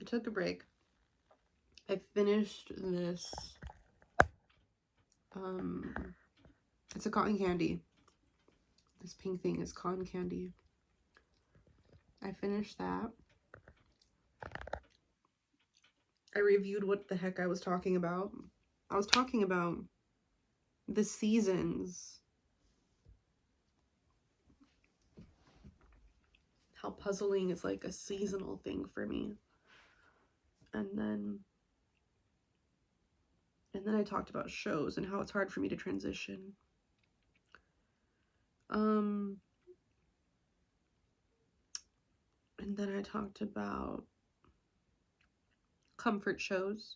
I took a break. I finished this, it's a cotton candy. This pink thing is cotton candy. I finished that. I reviewed what the heck I was talking about. I was talking about the seasons. How puzzling is like a seasonal thing for me. And then I talked about shows and how it's hard for me to transition. And then I talked about comfort shows.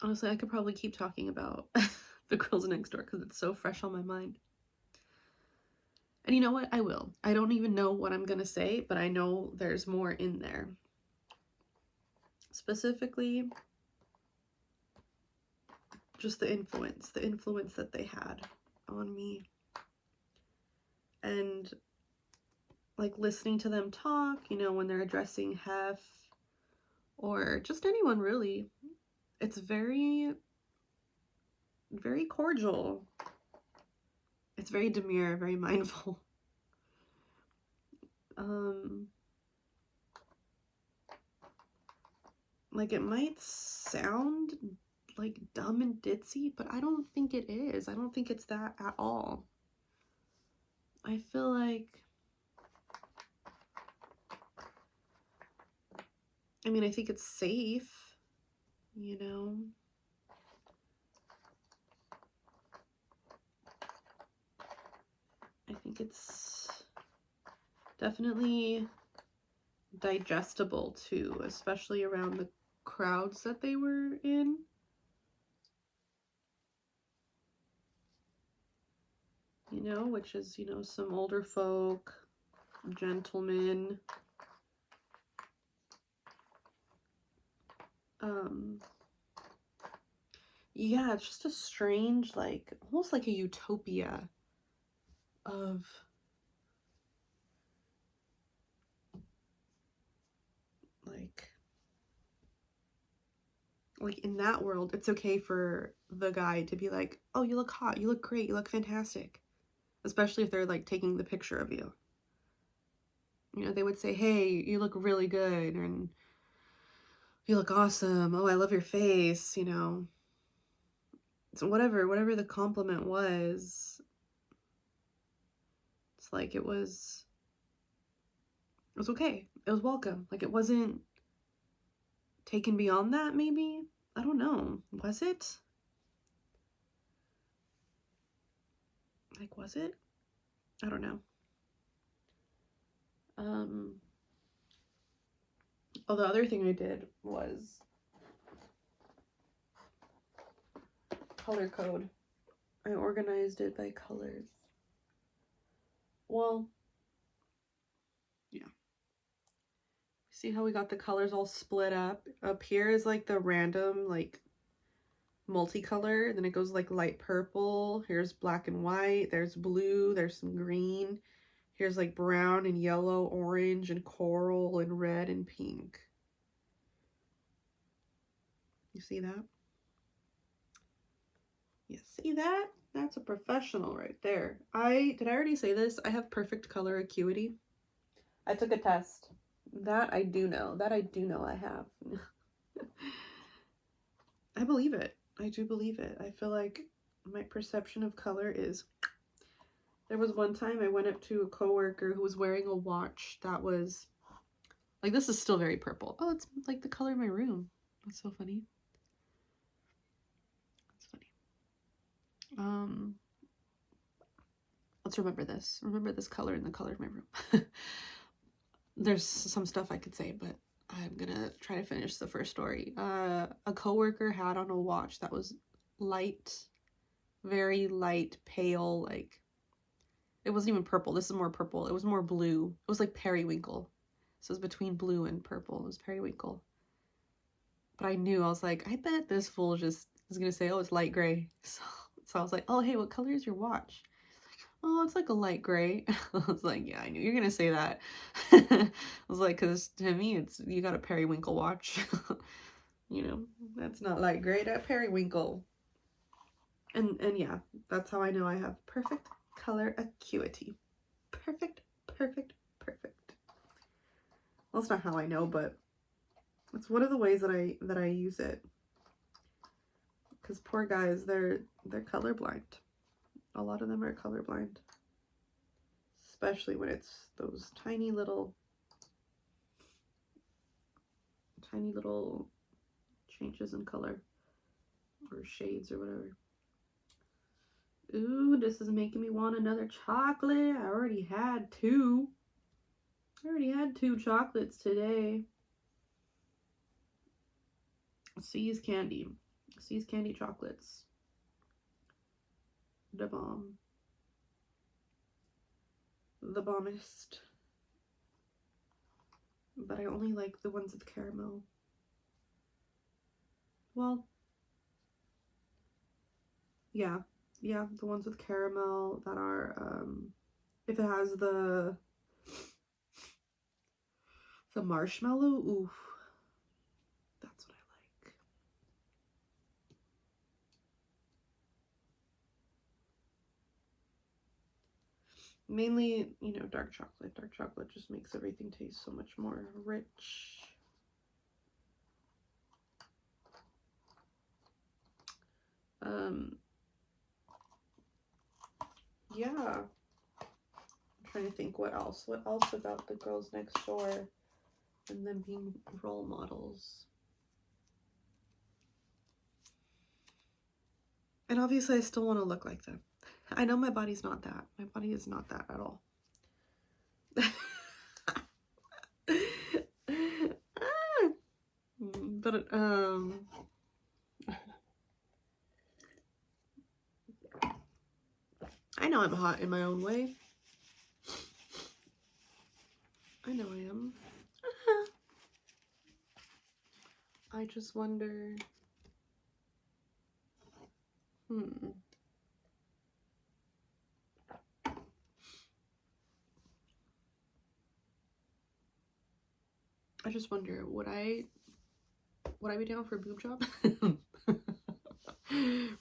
Honestly, I could probably keep talking about The Girls Next Door because it's so fresh on my mind. And you know what? I will. I don't even know what I'm gonna say, but I know there's more in there. Specifically, just the influence that they had on me. And like listening to them talk, you know, when they're addressing Hef or just anyone really, it's very, very cordial. It's very demure, very mindful. Like it might sound like dumb and ditzy, but I don't think it is. I don't think it's that at all. I feel like, I mean, I think it's safe, you know? I think it's definitely digestible too, especially around the crowds that they were in. You know, which is, you know, some older folk, gentlemen. Yeah, it's just a strange, like, almost like a utopia of like in that world, it's okay for the guy to be like, oh, you look hot, you look great, you look fantastic. Especially if they're like taking the picture of you. You know, they would say, hey, you look really good, and you look awesome. Oh, I love your face, you know. So whatever the compliment was, it's like it was okay. It was welcome. Like it wasn't taken beyond that, maybe? I don't know. Was it? Like, was it? I don't know. Oh, the other thing I did was color code. I organized it by colors. Well, yeah. See how we got the colors all split up? Up here is like the random, like, multicolor. Then it goes like light purple. Here's black and white. There's blue. There's some green. Here's like brown and yellow, orange and coral and red and pink. You see that? You see that? That's a professional right there. Did I already say this? I have perfect color acuity. I took a test. That I do know. That I do know I have. I believe it. I do believe it. I feel like my perception of color is... There was one time I went up to a coworker who was wearing a watch that was... Like, this is still very purple. Oh, it's like the color of my room. That's so funny. That's funny. Let's remember this. Remember this color in the color of my room. There's some stuff I could say, but I'm gonna try to finish the first story. A coworker had on a watch that was light, very light, pale, like, it wasn't even purple. This is more purple. It was more blue. It was like periwinkle. So it was between blue and purple. It was periwinkle. But I knew, I was like, I bet this fool just is gonna say, oh, it's light gray. So I was like, oh, hey, what color is your watch? oh, it's like a light gray. I was like, yeah, I knew you're gonna say that. I was like, because to me, it's, you got a periwinkle watch. You know, that's not light gray, that periwinkle. And yeah, that's how I know I have perfect color acuity. Perfect, perfect, perfect. Well, that's not how I know, but it's one of the ways that I use it. Because poor guys, they're colorblind. A lot of them are colorblind. Especially when it's those tiny little changes in color or shades or whatever. Ooh, this is making me want another chocolate. I already had two. I already had 2 chocolates today. See's candy. See's candy chocolates. The bomb. The bombest. But I only like the ones with caramel. Well, yeah, the ones with caramel that are, if it has the marshmallow, oof, that's what I like. Mainly, you know, dark chocolate. Dark chocolate just makes everything taste so much more rich. Yeah. I'm trying to think what else. What else about the girls next door and them being role models? And obviously I still want to look like them. I know my body's not that. My body is not that at all. But I know I'm hot in my own way. I know I am. I just wonder. I just wonder, would I be down for a boob job?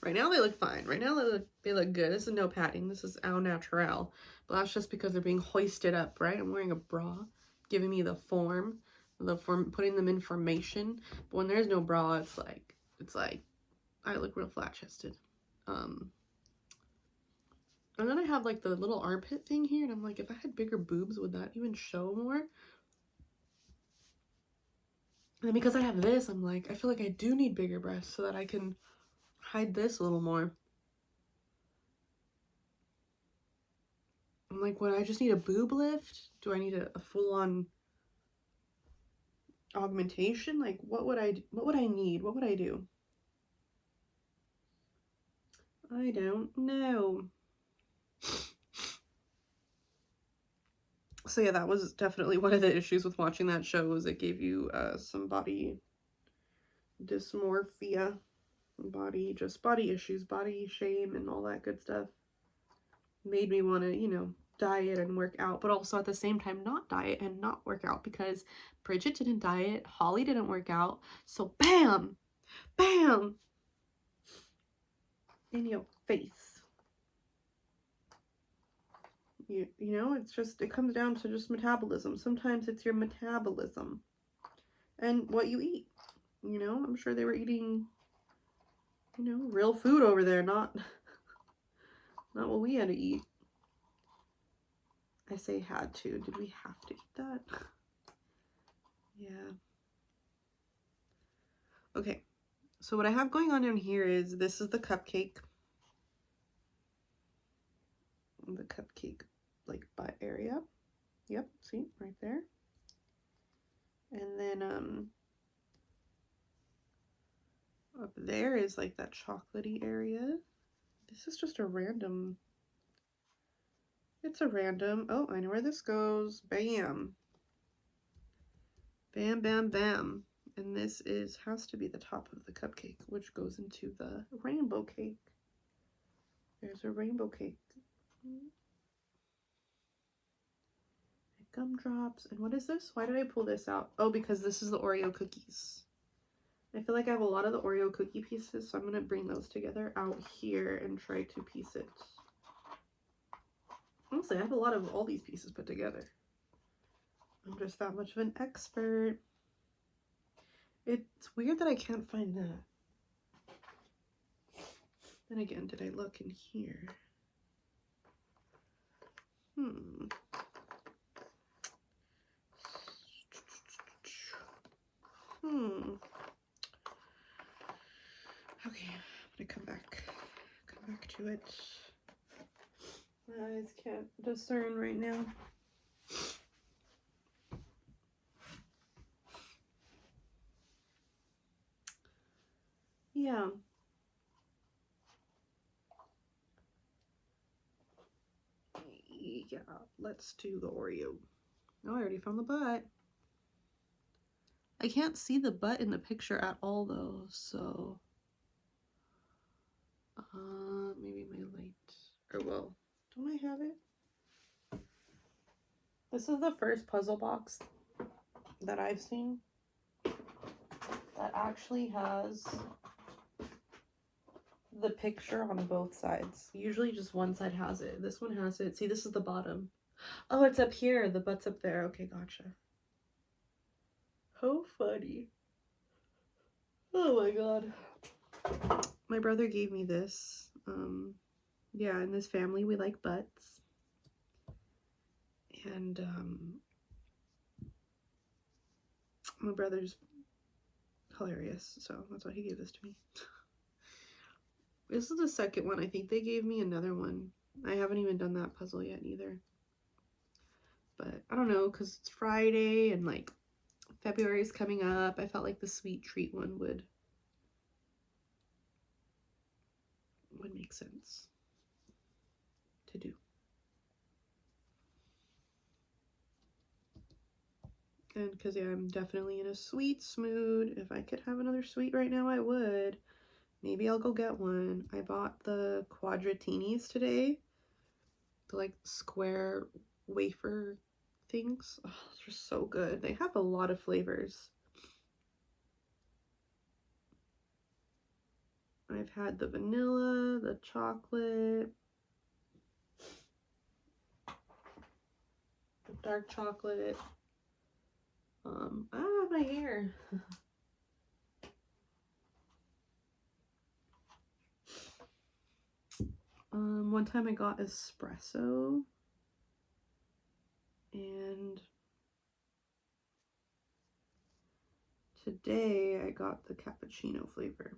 Right now they look fine. Right now they look good. This is no padding. This is au naturel. But that's just because they're being hoisted up, right? I'm wearing a bra, giving me the form, putting them in formation. But when there's no bra, it's like I look real flat chested. And then I have like the little armpit thing here, and I'm like, if I had bigger boobs, would that even show more? And then because I have this, I'm like, I feel like I do need bigger breasts so that I can hide this a little more. I'm like, would I just need a boob lift? Do I need a full-on augmentation? Like, what would I need? What would I do? I don't know. So yeah, that was definitely one of the issues with watching that show, was it gave you some body dysmorphia, body issues, body shame, and all that good stuff. Made me want to, you know, diet and work out, but also at the same time not diet and not work out, because Bridget didn't diet, Holly didn't work out, so bam, bam, in your face. You know, it's just, it comes down to just metabolism. Sometimes it's your metabolism and what you eat. You know, I'm sure they were eating, you know, real food over there, not what we had to eat. I say had to. Did we have to eat that? Yeah. Okay. So what I have going on down here is, this is the cupcake. The cupcake, like, butt area. Yep, see, right there. And then, up there is, like, that chocolatey area. This is just a random, it's a random, oh, I know where this goes. Bam. Bam, bam, bam. And this has to be the top of the cupcake, which goes into the rainbow cake. There's a rainbow cake. gumdrops. And what is this? Why did I pull this out? Oh, because this is the Oreo cookies. I feel like I have a lot of the Oreo cookie pieces, so I'm going to bring those together out here and try to piece it. Honestly, I have a lot of all these pieces put together. I'm just that much of an expert. It's weird that I can't find that. Then again, did I look in here? Okay, I'm gonna come back to it. My eyes can't discern right now. Yeah. Yeah, let's do the Oreo. Oh, I already found the butt. I can't see the butt in the picture at all though, so maybe my light, or well, don't I have it? This is the first puzzle box that I've seen that actually has the picture on both sides. Usually just one side has it. This one has it. See, this is the bottom. Oh, it's up here. The butt's up there. Okay, gotcha. How funny. Oh my god. My brother gave me this. Yeah, in this family we like butts. And my brother's hilarious, so that's why he gave this to me. This is the second one. I think they gave me another one. I haven't even done that puzzle yet either. But I don't know, because it's Friday and like February is coming up. I felt like the sweet treat one would make sense to do. And because, yeah, I'm definitely in a sweets mood. If I could have another sweet right now, I would. Maybe I'll go get one. I bought the Quadratinis today. The, like, square wafer things. Oh, they're so good. They have a lot of flavors. I've had the vanilla, the chocolate, the dark chocolate. My hair. One time I got espresso, and today I got the cappuccino flavor.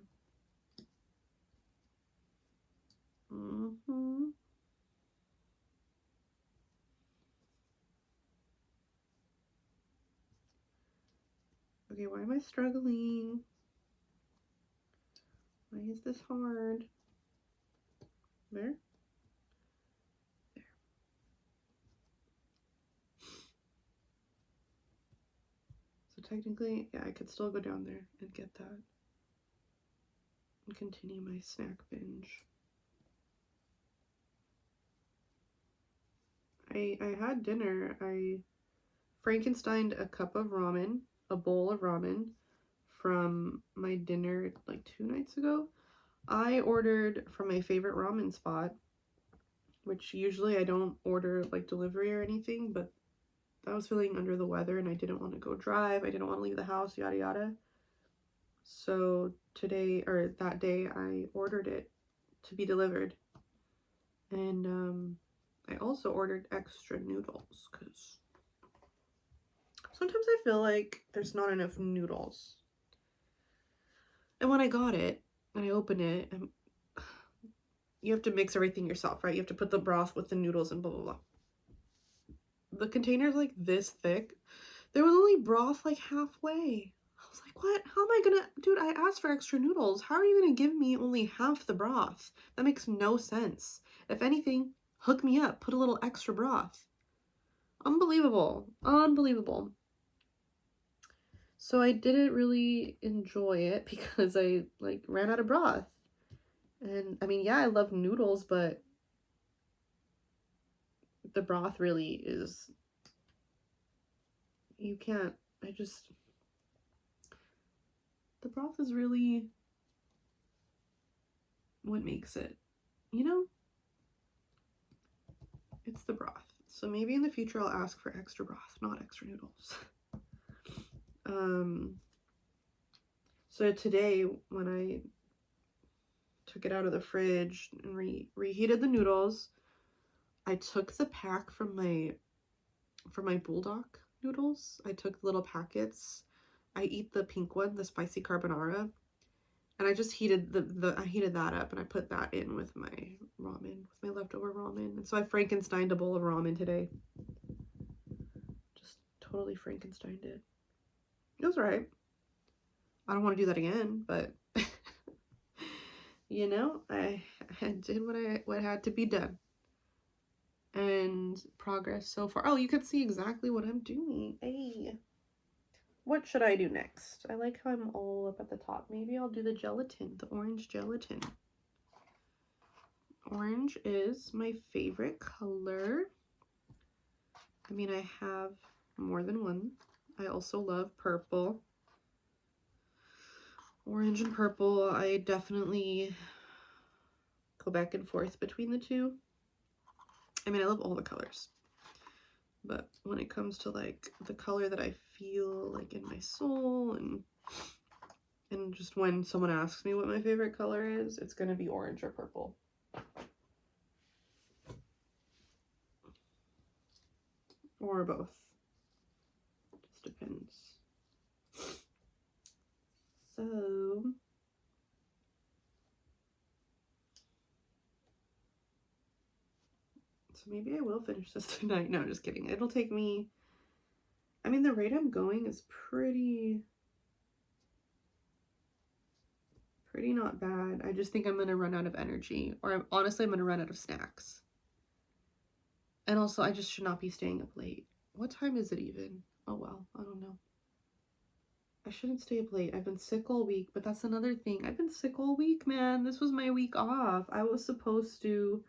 Okay, why am I struggling? Why is this hard? There? There. So technically, yeah, I could still go down there and get that and continue my snack binge. I had dinner. I Frankensteined a cup of ramen, a bowl of ramen from my dinner like 2 nights ago. I ordered from my favorite ramen spot, which usually I don't order like delivery or anything, but I was feeling under the weather and I didn't want to go drive. I didn't want to leave the house, yada yada. So today, or that day, I ordered it to be delivered. And I also ordered extra noodles because sometimes I feel like there's not enough noodles. And when I got it and I opened it, you have to mix everything yourself, right? You have to put the broth with the noodles and blah, blah, blah. The container's like this thick. There was only broth like halfway. I was like, what? How am I gonna, dude, I asked for extra noodles. How are you gonna give me only half the broth? That makes no sense. If anything, hook me up, put a little extra broth. Unbelievable. Unbelievable. So I didn't really enjoy it because I like ran out of broth. And I mean, yeah, I love noodles, but the broth really is you can't, the broth is really what makes it, you know? It's the broth. So maybe in the future I'll ask for extra broth, not extra noodles. So today when I took it out of the fridge and reheated the noodles, I took the pack from my bulldog noodles. I took little packets. I eat the pink one, the spicy carbonara, and I just heated I heated that up and I put that in with my ramen, with my leftover ramen. And so I Frankensteined a bowl of ramen today. Just totally Frankensteined it. It was alright. I don't want to do that again, but you know, I did what had to be done. And progress so far. Oh, you can see exactly what I'm doing. Hey. What should I do next? I like how I'm all up at the top. Maybe I'll do the gelatin, the orange gelatin. Orange is my favorite color. I mean, I have more than one. I also love purple. Orange and purple, I definitely go back and forth between the two. I mean, I love all the colors. But when it comes to like the color that I feel like in my soul and just when someone asks me what my favorite color is, it's going to be orange or purple. Or both. Just depends. So maybe I will finish this tonight. No, just kidding. It'll take me, I mean, the rate I'm going is pretty not bad. I just think I'm going to run out of energy, or honestly, I'm going to run out of snacks. And also, I just should not be staying up late. What time is it even? Oh, well, I don't know. I shouldn't stay up late. I've been sick all week, but that's another thing. I've been sick all week, man. This was my week off. I was supposed to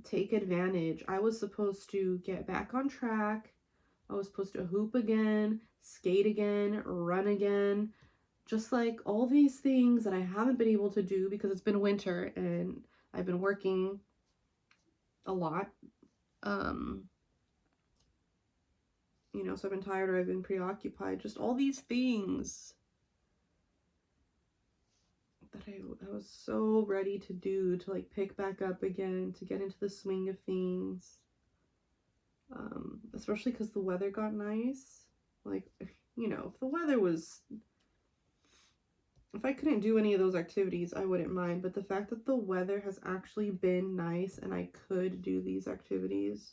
take advantage. I was supposed to get back on track. I was supposed to hoop again, skate again, run again. Just like all these things that I haven't been able to do because it's been winter and I've been working a lot. You know, so I've been tired or I've been preoccupied. Just all these things that I was so ready to do, to like pick back up again, to get into the swing of things. Especially because the weather got nice. Like, you know, if the weather was, if I couldn't do any of those activities, I wouldn't mind. But the fact that the weather has actually been nice and I could do these activities,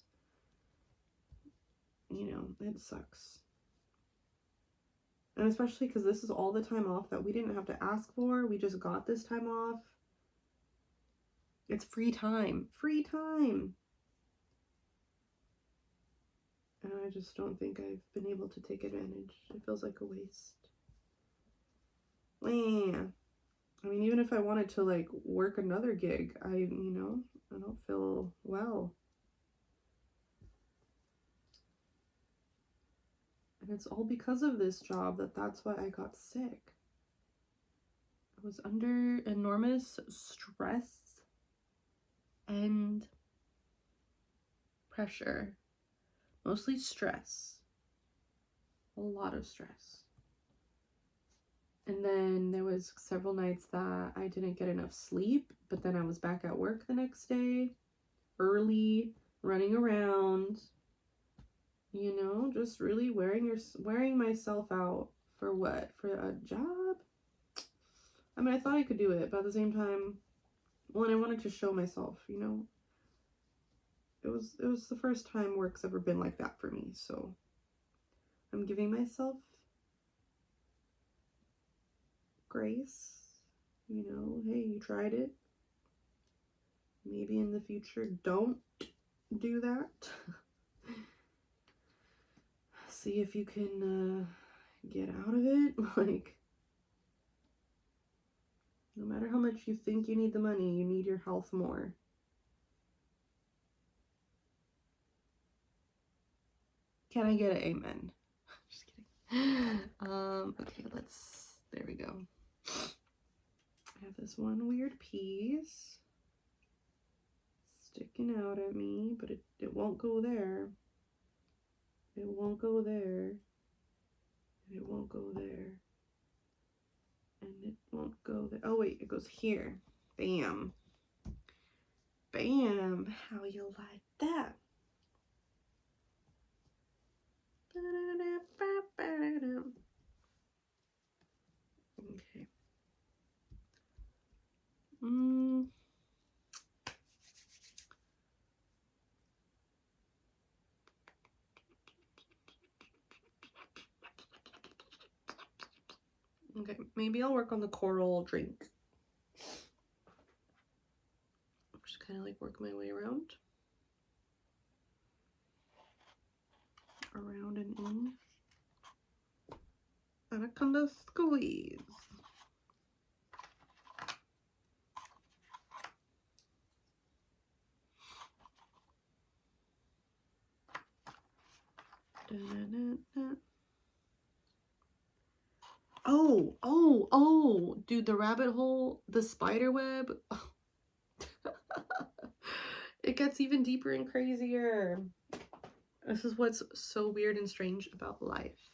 you know, it sucks. And especially because this is all the time off that we didn't have to ask for. We just got this time off. It's free time. Free time. And I just don't think I've been able to take advantage. It feels like a waste. Yeah. I mean, even if I wanted to like work another gig, I don't feel well. And it's all because of this job that's why I got sick. I was under enormous stress and pressure. Mostly stress. A lot of stress. And then there was several nights that I didn't get enough sleep, but then I was back at work the next day, early, running around, you know, just really wearing myself out for what? For a job? I mean, I thought I could do it, but at the same time, when I wanted to show myself, you know, it was the first time work's ever been like that for me, so I'm giving myself grace. You know, hey, you tried it. Maybe in the future, don't do that. See if you can get out of it. Like, no matter how much you think you need the money, you need your health more. Can I get an amen? Okay, there we go. I have this one weird piece sticking out at me, but it won't go there. It won't go there. It won't go there. And it won't go there. Oh wait, it goes here. Bam. Bam. How you like that? Okay. Okay, maybe I'll work on the coral drink. Just kind of like work my way around. Around and in. Anaconda squeeze. Oh, dude, the rabbit hole, the spider web. It gets even deeper and crazier. This is what's so weird and strange about life.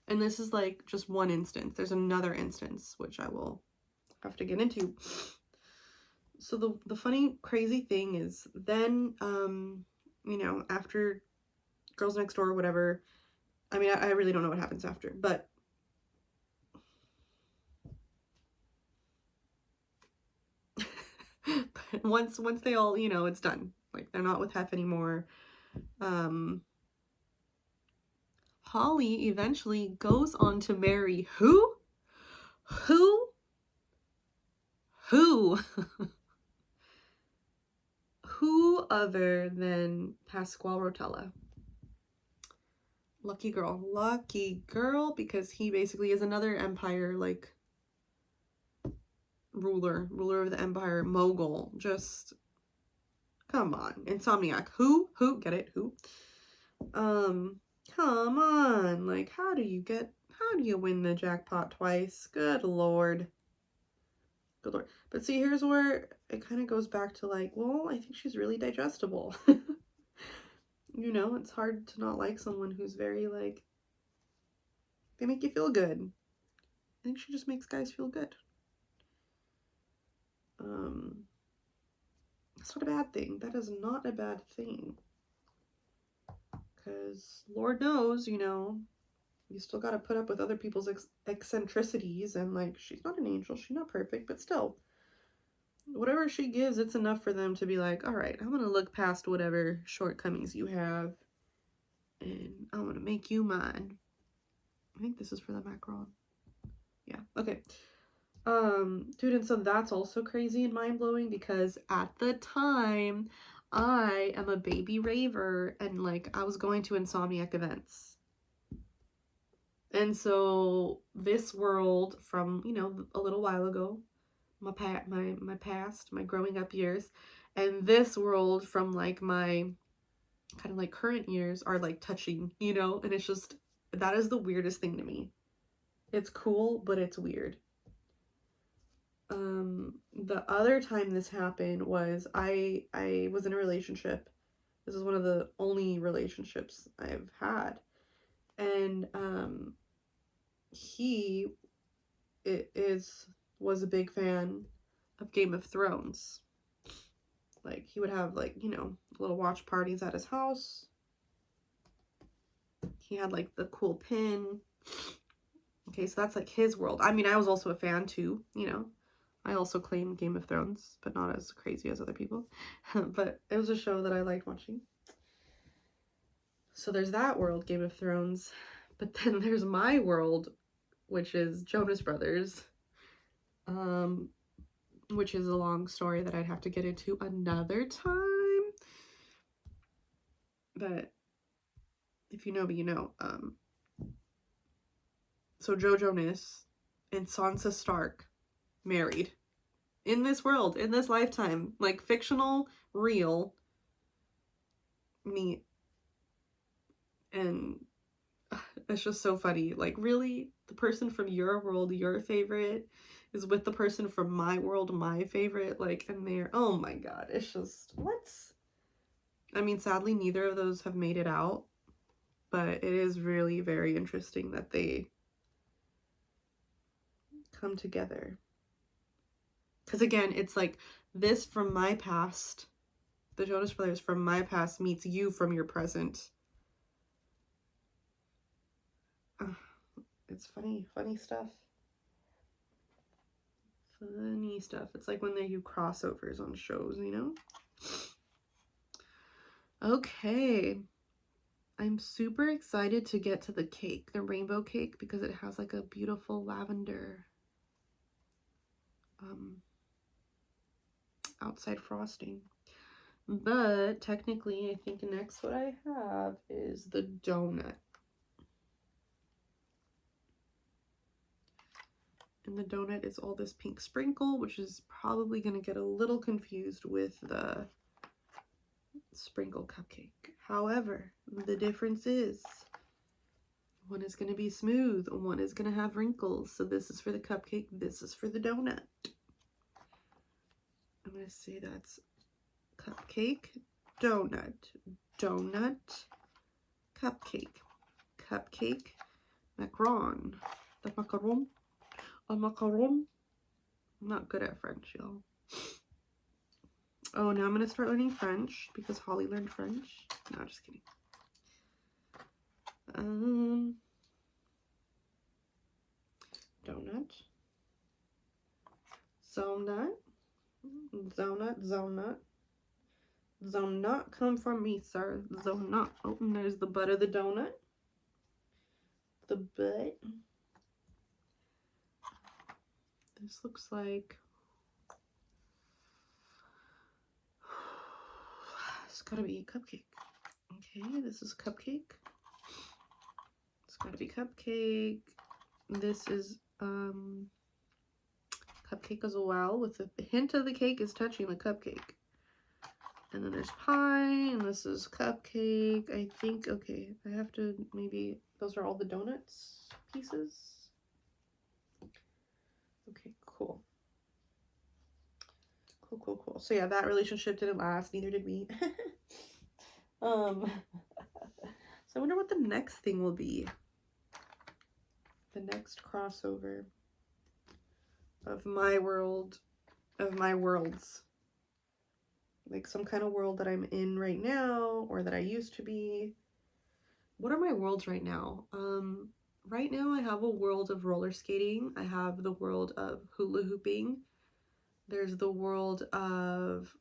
And this is like just one instance. There's another instance, which I will have to get into. So the funny, crazy thing is then, you know, after Girls Next Door or whatever, I mean, I really don't know what happens after, but once they all, you know, it's done. Like, they're not with Hef anymore. Holly eventually goes on to marry who? Who other than Pasquale Rotella? Lucky girl, because he basically is another empire, like, ruler of the empire, mogul. Just come on. Insomniac. Who get it? Who? Come on. Like, how do you win the jackpot twice? Good lord. But see, here's where it kind of goes back to like, well, I think she's really digestible. You know, it's hard to not like someone who's very like, they make you feel good. I think she just makes guys feel good. That's not a bad thing. That is not a bad thing. Because Lord knows, you know, you still got to put up with other people's eccentricities, and like, she's not an angel, she's not perfect, but still, whatever she gives, it's enough for them to be like, all right, I'm gonna look past whatever shortcomings you have, and I'm gonna make you mine. I think this is for the macaron. Yeah, okay. Dude, and so that's also crazy and mind-blowing, because at the time, I am a baby raver, and like, I was going to Insomniac events. And so this world from, you know, a little while ago, my past, my growing up years, and this world from like my kind of like current years are like touching, you know, and it's just, that is the weirdest thing to me. It's cool, but it's weird. The other time this happened was I was in a relationship. This is one of the only relationships I've had. And he was a big fan of Game of Thrones. Like, he would have like, you know, little watch parties at his house. He had like the cool pin. Okay, so that's like his world. I mean, I was also a fan too, you know. I also claim Game of Thrones, but not as crazy as other people. But it was a show that I liked watching. So there's that world, Game of Thrones. But then there's my world, which is Jonas Brothers. Which is a long story that I'd have to get into another time. But if you know me, you know. So Joe Jonas and Sansa Stark married in this world, in this lifetime. Like, fictional, real, meet. And It's just so funny. Like, really? The person from your world, your favorite, is with the person from my world, my favorite? Like, and they're, oh my god, it's just, what? I mean, sadly, neither of those have made it out, but it is really very interesting that they come together. Because again, it's like this from my past, the Jonas Brothers from my past meets you from your present. It's funny stuff. Funny stuff. It's like when they do crossovers on shows, you know? Okay. I'm super excited to get to the cake, the rainbow cake, because it has like a beautiful lavender outside frosting. But technically, I think next what I have is the donut. And the donut is all this pink sprinkle, which is probably going to get a little confused with the sprinkle cupcake. However, the difference is one is going to be smooth, one is going to have wrinkles. So this is for the cupcake, this is for the donut. I'm going to say that's cupcake, donut, donut, cupcake, cupcake, macaron, the macaron, a macaron. I'm not good at French, y'all. Oh, now I'm going to start learning French because Holly learned French. No, just kidding. Donut. Zonut. Zonut, zonut. Zonut, come from me, sir. Zonut. Oh, and there's the butt of the donut. The butt. This looks like... It's gotta be a cupcake. Okay, this is cupcake. It's gotta be cupcake. This is cupcake as well, with the hint of the cake is touching the cupcake. And then there's pie, and this is cupcake. I think, okay, I have to maybe, those are all the donuts pieces. Okay, cool. Cool. So yeah, that relationship didn't last, neither did we. So I wonder what the next thing will be. The next crossover of my world, of my worlds. Like some kind of world that I'm in right now, or that I used to be. What are my worlds right now? Right now I have a world of roller skating. I have the world of hula hooping. There's the world of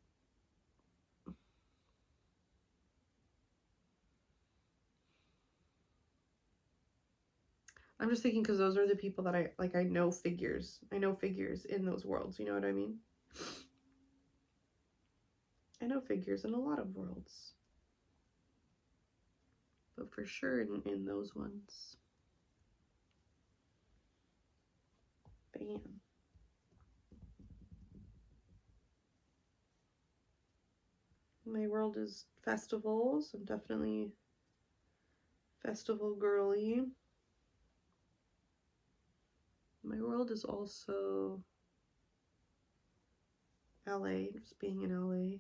I'm just thinking because those are the people that I know figures. I know figures in those worlds, you know what I mean? I know figures in a lot of worlds. But for sure in those ones. Bam. My world is festivals. I'm definitely festival girly. My world is also LA, just being in LA.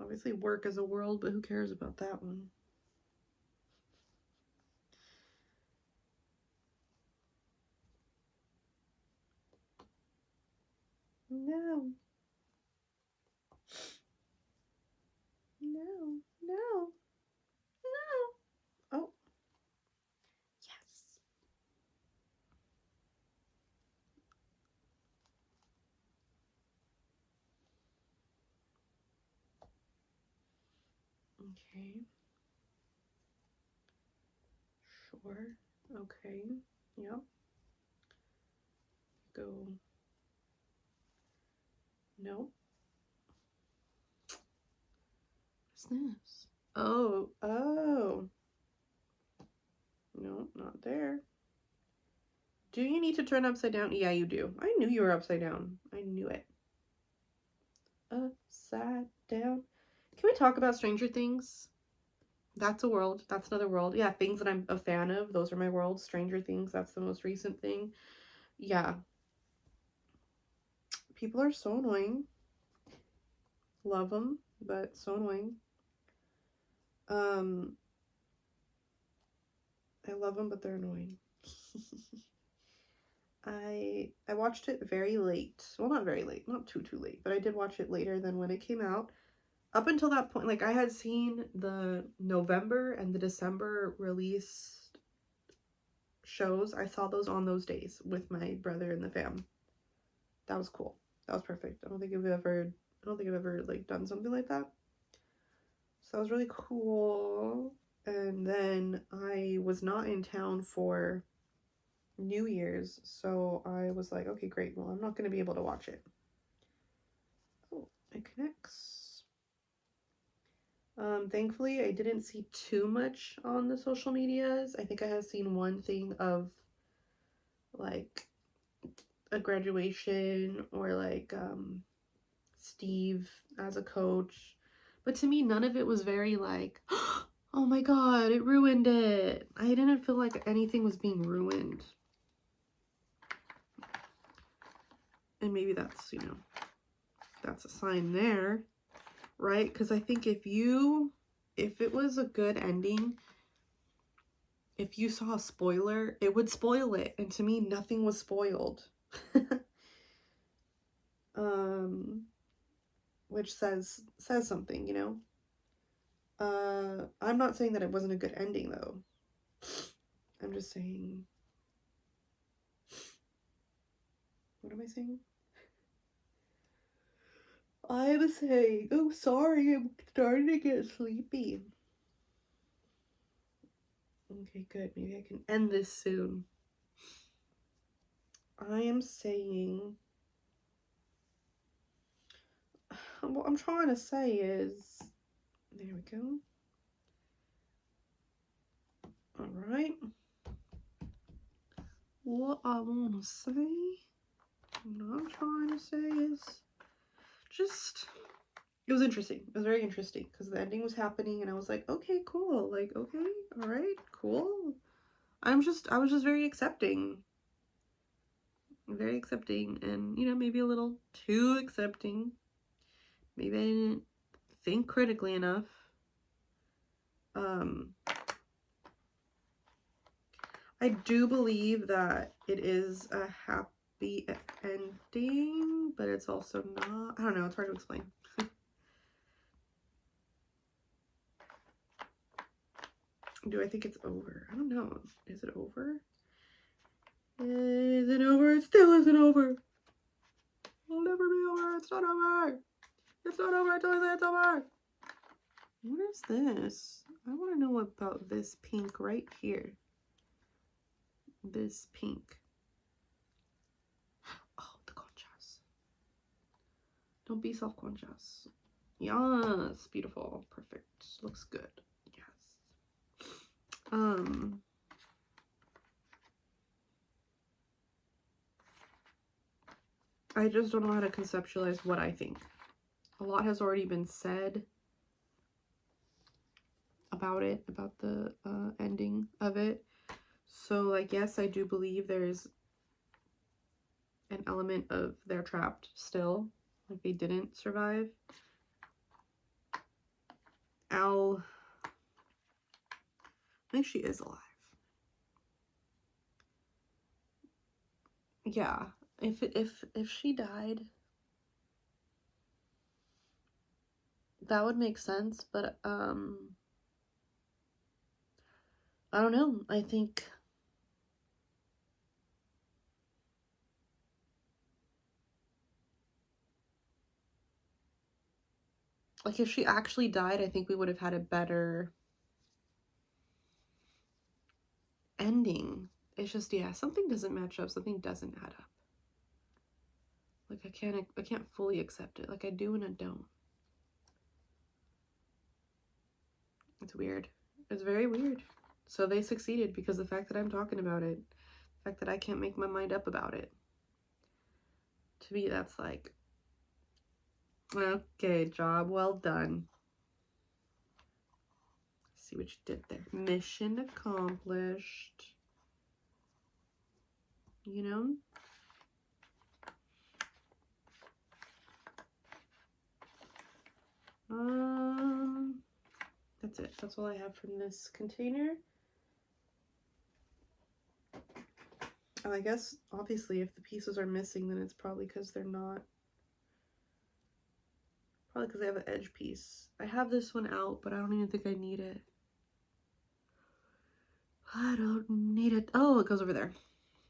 Obviously work as a world, but who cares about that one? No. No. No. No. Oh. Yes. Okay. Sure. Okay. Yep. Go. No. What's this? Oh, oh. No, not there. Do you need to turn upside down? Yeah, you do. I knew you were upside down. I knew it. Upside down. Can we talk about Stranger Things? That's a world. That's another world. Yeah, things that I'm a fan of. Those are my worlds. Stranger Things, that's the most recent thing. Yeah. People are so annoying. Love them, but so annoying. I love them, but they're annoying. I watched it very late. Well, not very late, not too late, but I did watch it later than when it came out. Up until that point, like I had seen the November and the December released shows. I saw those on those days with my brother and the fam. That was cool. That was perfect. I don't think I've ever like done something like that. So that was really cool. And then I was not in town for New Year's, so I was like, okay, great. Well, I'm not going to be able to watch it. Oh, it connects. Thankfully, I didn't see too much on the social medias. I think I have seen one thing of like a graduation or like Steve as a coach. But to me, none of it was very like, oh my god, it ruined it. I didn't feel like anything was being ruined. And maybe that's, you know, that's a sign there, right? Because I think if it was a good ending, if you saw a spoiler, it would spoil it. And to me, nothing was spoiled. Which says something, you know? I'm not saying that it wasn't a good ending, though. I'm just saying... What am I saying? I'm saying... Oh, sorry, I'm starting to get sleepy. Okay, good. Maybe I can end this soon. I am saying... What I'm trying to say is... There we go. Alright. What I want to say... What I'm trying to say is... Just... It was interesting. It was very interesting because the ending was happening and I was like, okay, cool. Like, okay, alright, cool. I was just very accepting. Very accepting and, you know, maybe a little too accepting. Maybe I didn't think critically enough. I do believe that it is a happy ending, but it's also not. I don't know, it's hard to explain. Do I think it's over? I don't know. Is it over? Is it over? It still isn't over. It'll never be over. It's not over. It's not over until I say it's over. What is this? I want to know about this pink right here. This pink. Oh, the conchas. Don't be self-conscious. Yes, beautiful. Perfect. Looks good. Yes. I just don't know how to conceptualize what I think. A lot has already been said about it, about the ending of it. So, like, yes, I do believe there's an element of they're trapped still. Like, they didn't survive. I think she is alive. Yeah. If she died, that would make sense, but I don't know. I think like if she actually died, I think we would have had a better ending. It's just, yeah, something doesn't match up, something doesn't add up. Like I can't fully accept it. Like I do and I don't. It's weird. It's very weird. So they succeeded because the fact that I'm talking about it, the fact that I can't make my mind up about it, to me that's like, okay, job well done. See what you did there. Mission accomplished. You know? That's it. That's all I have from this container. I guess, obviously, if the pieces are missing, then it's probably because they're not. Probably because I have an edge piece. I have this one out, but I don't even think I need it. I don't need it. Oh, it goes over there.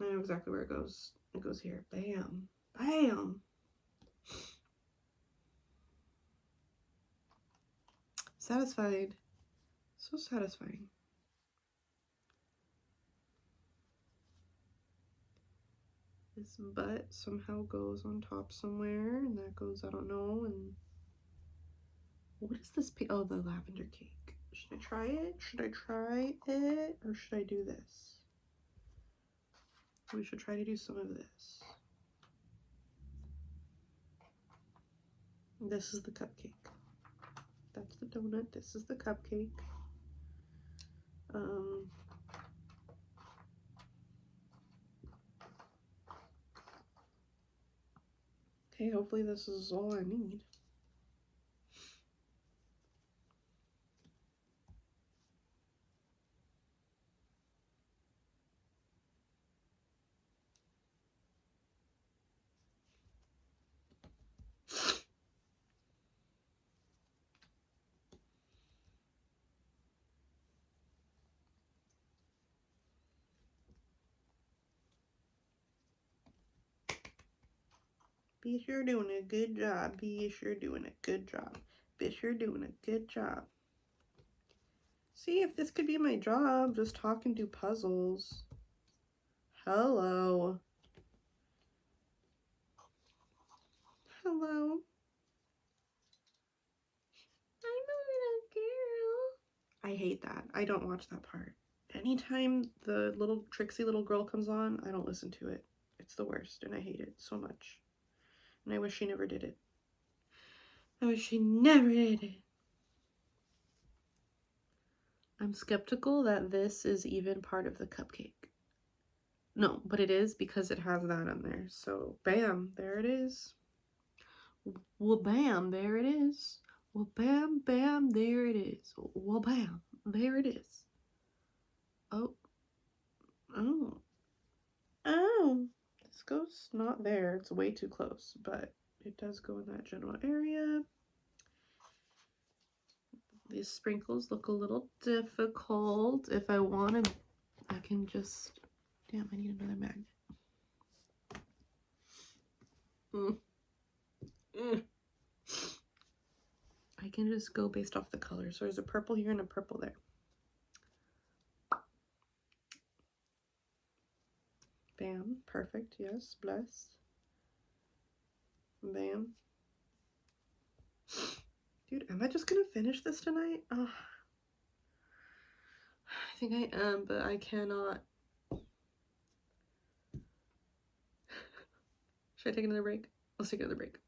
I know exactly where it goes. It goes here. Bam. Bam. Satisfied. So satisfying. This butt somehow goes on top somewhere, and that goes, I don't know, and what is this? Oh, the lavender cake. Should I try it? Should I try it? Or should I do this? We should try to do some of this. This is the cupcake. That's the donut. This is the cupcake. Okay, hopefully this is all I need. Be sure doing a good job. Be sure doing a good job. Be sure doing a good job. See, if this could be my job, just talk and do puzzles. Hello. Hello. I'm a little girl. I hate that. I don't watch that part. Anytime the little tricksy little girl comes on, I don't listen to it. It's the worst, and I hate it so much. And I wish she never did it. I wish she never did it. I'm skeptical that this is even part of the cupcake. No, but it is because it has that on there. So, bam, there it is. Well, bam, there it is. Well, bam, bam, there it is. Well, bam, there it is. Oh. Oh. Oh. This goes not there. It's way too close, but it does go in that general area. These sprinkles look a little difficult. If I want to, I can just... Damn, I need another magnet. I can just go based off the color. So there's a purple here and a purple there. Bam. Perfect. Yes. Bless. Bam. Dude, am I just gonna finish this tonight? Oh. I think I am, but I cannot. Should I take another break? Let's take another break.